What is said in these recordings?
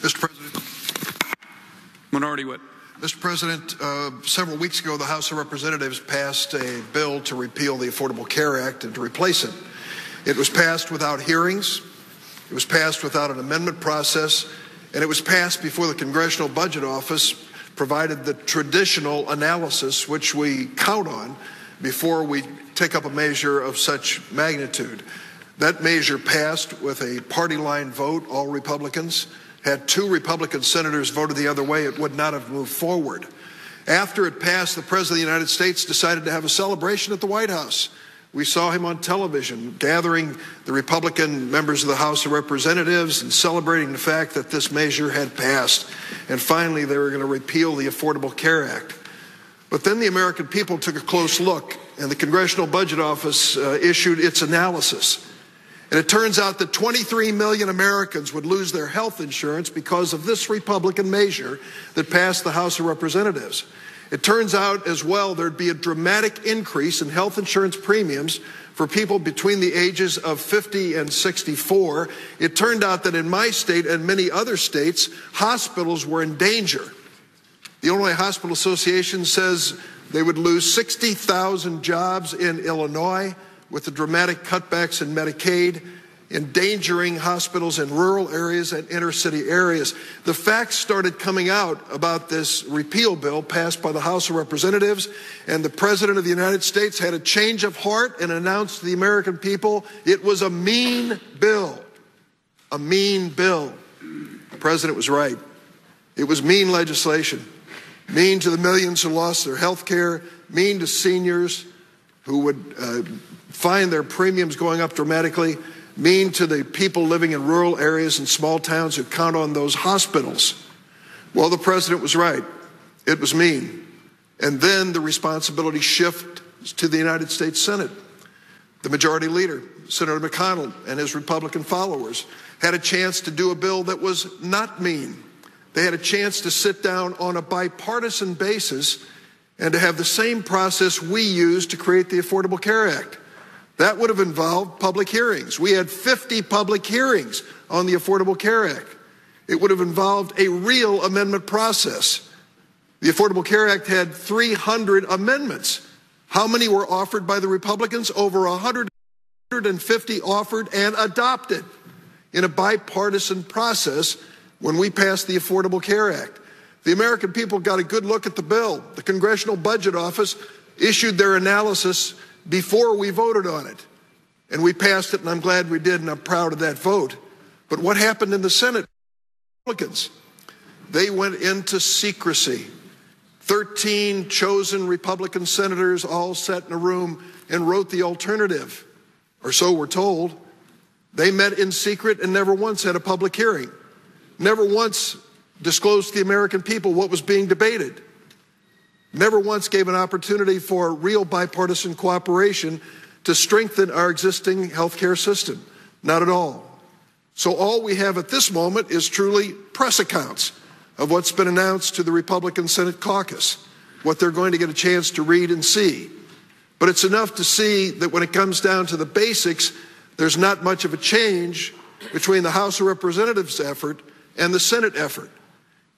Mr. President. Minority Whip. Mr. President, several weeks ago, the House of Representatives passed a bill to repeal the Affordable Care Act and to replace it. It was passed without hearings. It was passed without an amendment process, and it was passed before the Congressional Budget Office provided the traditional analysis which we count on before we take up a measure of such magnitude. That measure passed with a party line vote, all Republicans. Had 2 Republican senators voted the other way, it would not have moved forward. After it passed, the President of the United States decided to have a celebration at the White House. We saw him on television gathering the Republican members of the House of Representatives and celebrating the fact that this measure had passed. And finally, they were going to repeal the Affordable Care Act. But then the American people took a close look, and the Congressional Budget Office issued its analysis. And it turns out that 23 million Americans would lose their health insurance because of this Republican measure that passed the House of Representatives. It turns out as well there'd be a dramatic increase in health insurance premiums for people between the ages of 50 and 64. It turned out that in my state and many other states, hospitals were in danger. The Illinois Hospital Association says they would lose 60,000 jobs in Illinois with the dramatic cutbacks in Medicaid, endangering hospitals in rural areas and inner city areas. The facts started coming out about this repeal bill passed by the House of Representatives, and the President of the United States had a change of heart and announced to the American people it was a mean bill. A mean bill. The President was right. It was mean legislation. Mean to the millions who lost their health care, mean to seniors who would find their premiums going up dramatically, mean to the people living in rural areas and small towns who count on those hospitals. Well, the President was right. It was mean. And then the responsibility shifts to the United States Senate. The Majority Leader, Senator McConnell, and his Republican followers had a chance to do a bill that was not mean. They had a chance to sit down on a bipartisan basis and to have the same process we used to create the Affordable Care Act. That would have involved public hearings. We had 50 public hearings on the Affordable Care Act. It would have involved a real amendment process. The Affordable Care Act had 300 amendments. How many were offered by the Republicans? Over 150 offered and adopted in a bipartisan process when we passed the Affordable Care Act. The American people got a good look at the bill. The Congressional Budget Office issued their analysis before we voted on it. And we passed it, and I'm glad we did, and I'm proud of that vote. But what happened in the Senate? Republicans, they went into secrecy. 13 chosen Republican senators all sat in a room and wrote the alternative, or so we're told. They met in secret and never once had a public hearing. Never once disclosed to the American people what was being debated. Never once gave an opportunity for real bipartisan cooperation to strengthen our existing health care system. Not at all. So all we have at this moment is truly press accounts of what's been announced to the Republican Senate caucus, what they're going to get a chance to read and see. But it's enough to see that when it comes down to the basics, there's not much of a change between the House of Representatives effort and the Senate effort.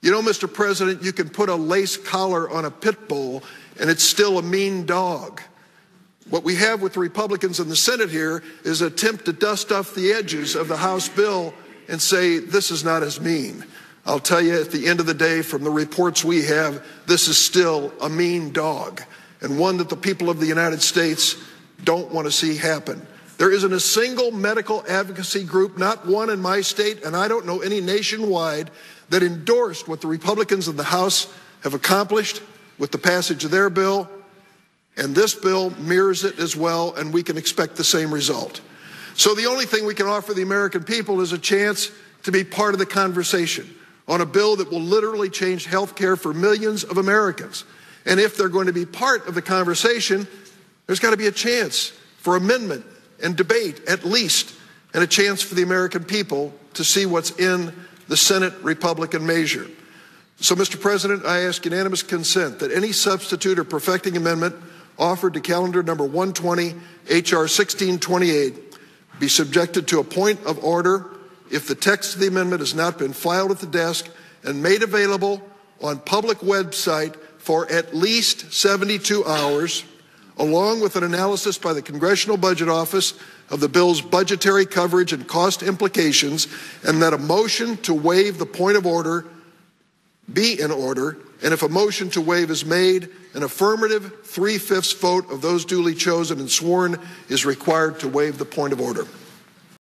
You know, Mr. President, you can put a lace collar on a pit bull and it's still a mean dog. What we have with the Republicans in the Senate here is an attempt to dust off the edges of the House bill and say, this is not as mean. I'll tell you, at the end of the day, from the reports we have, this is still a mean dog, and one that the people of the United States don't want to see happen. There isn't a single medical advocacy group, not one in my state, and I don't know any nationwide, that endorsed what the Republicans in the House have accomplished with the passage of their bill, and this bill mirrors it as well, and we can expect the same result. So the only thing we can offer the American people is a chance to be part of the conversation on a bill that will literally change health care for millions of Americans. And if they're going to be part of the conversation, there's got to be a chance for amendment and debate at least, and a chance for the American people to see what's in the Senate Republican measure. So, Mr. President, I ask unanimous consent that any substitute or perfecting amendment offered to calendar number 120, H.R. 1628, be subjected to a point of order if the text of the amendment has not been filed at the desk and made available on public website for at least 72 hours, along with an analysis by the Congressional Budget Office of the bill's budgetary coverage and cost implications, and that a motion to waive the point of order be in order, and if a motion to waive is made, an affirmative 3/5 vote of those duly chosen and sworn is required to waive the point of order.